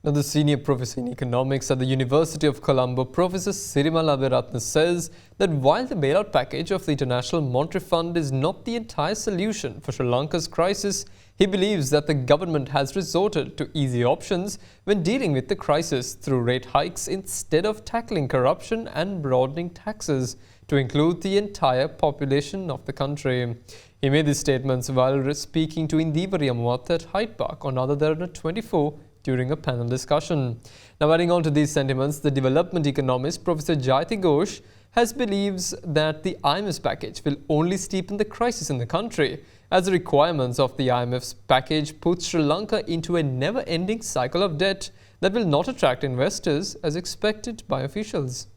Now, the senior professor in economics at the University of Colombo, Professor Sirimala Veeratne, says that while the bailout package of the International Monetary Fund is not the entire solution for Sri Lanka's crisis, he believes that the government has resorted to easy options when dealing with the crisis through rate hikes instead of tackling corruption and broadening taxes to include the entire population of the country. He made these statements while speaking to Indivariya Muwatta at Hyde Park on Derana 24 during a panel discussion. Now, adding on to these sentiments, the development economist Professor Jayati Ghosh believes that the IMF's package will only steepen the crisis in the country, as the requirements of the IMF's package put Sri Lanka into a never-ending cycle of debt that will not attract investors as expected by officials.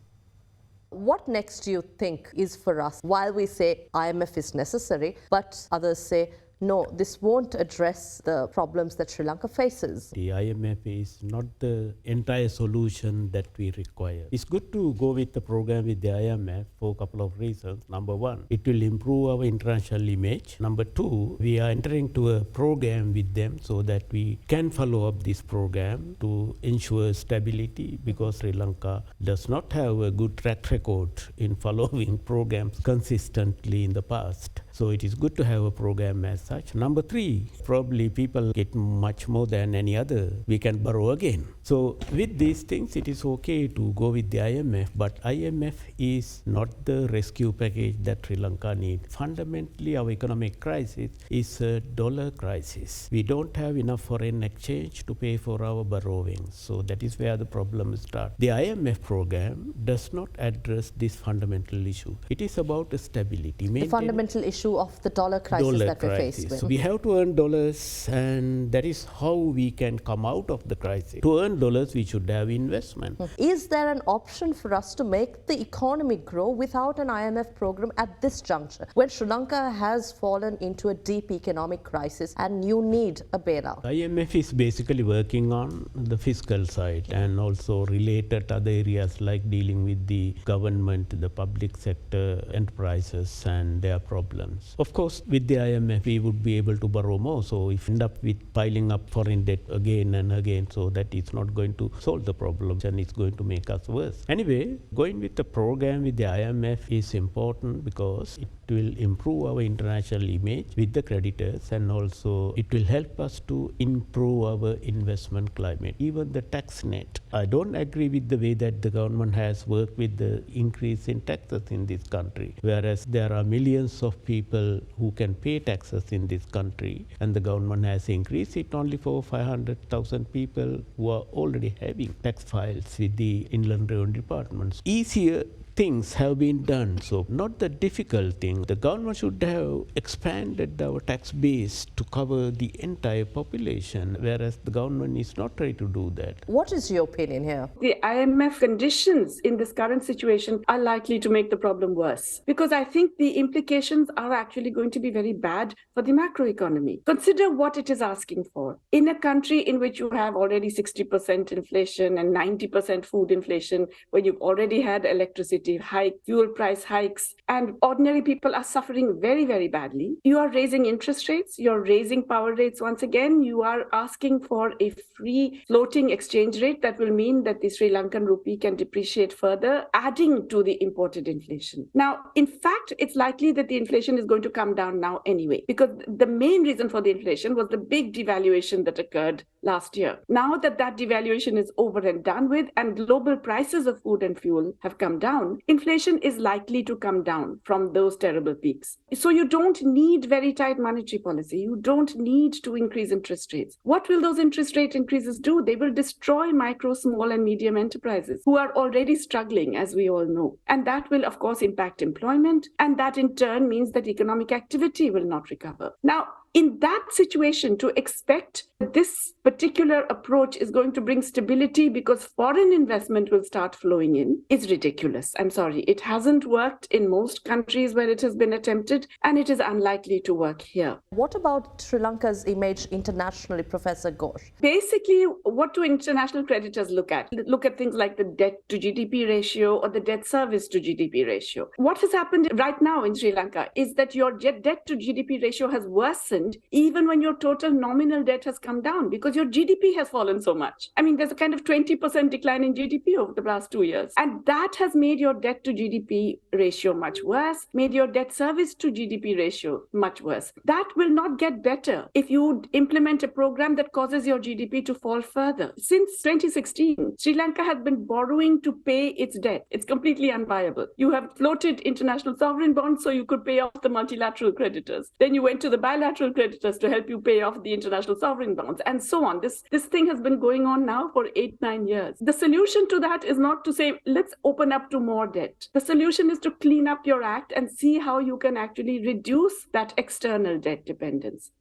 What next do you think is for us? While we say IMF is necessary, but others say, no, this won't address the problems that Sri Lanka faces. The IMF is not the entire solution that we require. It's good to go with the program with the IMF for a couple of reasons. Number one, it will improve our international image. Number two, we are entering to a program with them so that we can follow up this program to ensure stability, because Sri Lanka does not have a good track record in following programs consistently in the past. So it is good to have a program as such. Number three, probably people get much more than any other. We can borrow again. So with these things, it is okay to go with the IMF, but IMF is not the rescue package that Sri Lanka needs. Fundamentally, our economic crisis is a dollar crisis. We don't have enough foreign exchange to pay for our borrowings. So that is where the problem starts. The IMF program does not address this fundamental issue. It is about stability. The fundamental issue of the dollar crisis that we're faced with. So we have to earn dollars, and that is how we can come out of the crisis. To earn dollars, we should have investment. Is there an option for us to make the economy grow without an IMF program at this juncture, when Sri Lanka has fallen into a deep economic crisis and you need a bailout? IMF is basically working on the fiscal side and also related other areas like dealing with the government, the public sector enterprises and their problems. Of course, with the IMF, we would be able to borrow more. So if we end up with piling up foreign debt again and again, so that is not going to solve the problem and it's going to make us worse. Anyway, going with the program with the IMF is important because it will improve our international image with the creditors, and also it will help us to improve our investment climate. Even the tax net. I don't agree with the way that the government has worked with the increase in taxes in this country, whereas there are millions of people who can pay taxes in this country, and the government has increased it only for 500,000 people who are already having tax files with the Inland Revenue Departments. Easier things have been done, so not the difficult thing. The government should have expanded our tax base to cover the entire population, whereas the government is not trying to do that. What is your opinion here? The IMF conditions in this current situation are likely to make the problem worse, because I think the implications are actually going to be very bad for the macroeconomy. Consider what it is asking for. In a country in which you have already 60% inflation and 90% food inflation, where you've already had electricity hike, fuel price hikes, and ordinary people are suffering very, very badly. You are raising interest rates, you're raising power rates once again, you are asking for a free floating exchange rate that will mean that the Sri Lankan rupee can depreciate further, adding to the imported inflation. Now, in fact, it's likely that the inflation is going to come down now anyway, because the main reason for the inflation was the big devaluation that occurred last year. Now that that devaluation is over and done with, and global prices of food and fuel have come down, inflation is likely to come down from those terrible peaks. So you don't need very tight monetary policy. You don't need to increase interest rates. What will those interest rate increases do? They will destroy micro, small, and medium enterprises who are already struggling, as we all know. And that will, of course, impact employment. And that in turn means that economic activity will not recover. Now, in that situation, to expect that this particular approach is going to bring stability because foreign investment will start flowing in is ridiculous. I'm sorry. It hasn't worked in most countries where it has been attempted, and it is unlikely to work here. What about Sri Lanka's image internationally, Professor Ghosh? Basically, what do international creditors look at? Look at things like the debt to GDP ratio or the debt service to GDP ratio. What has happened right now in Sri Lanka is that your debt to GDP ratio has worsened worsened even when your total nominal debt has come down because your GDP has fallen so much. I mean, there's a kind of 20% decline in GDP over the last 2 years. And that has made your debt to GDP ratio much worse, made your debt service to GDP ratio much worse. That will not get better if you implement a program that causes your GDP to fall further. Since 2016, Sri Lanka has been borrowing to pay its debt. It's completely unviable. You have floated international sovereign bonds so you could pay off the multilateral creditors. Then you went to the bilateral creditors to help you pay off the international sovereign bonds, and so on. This thing has been going on now for 8-9 years. The solution to that is not to say, let's open up to more debt. The solution is to clean up your act and see how you can actually reduce that external debt dependence.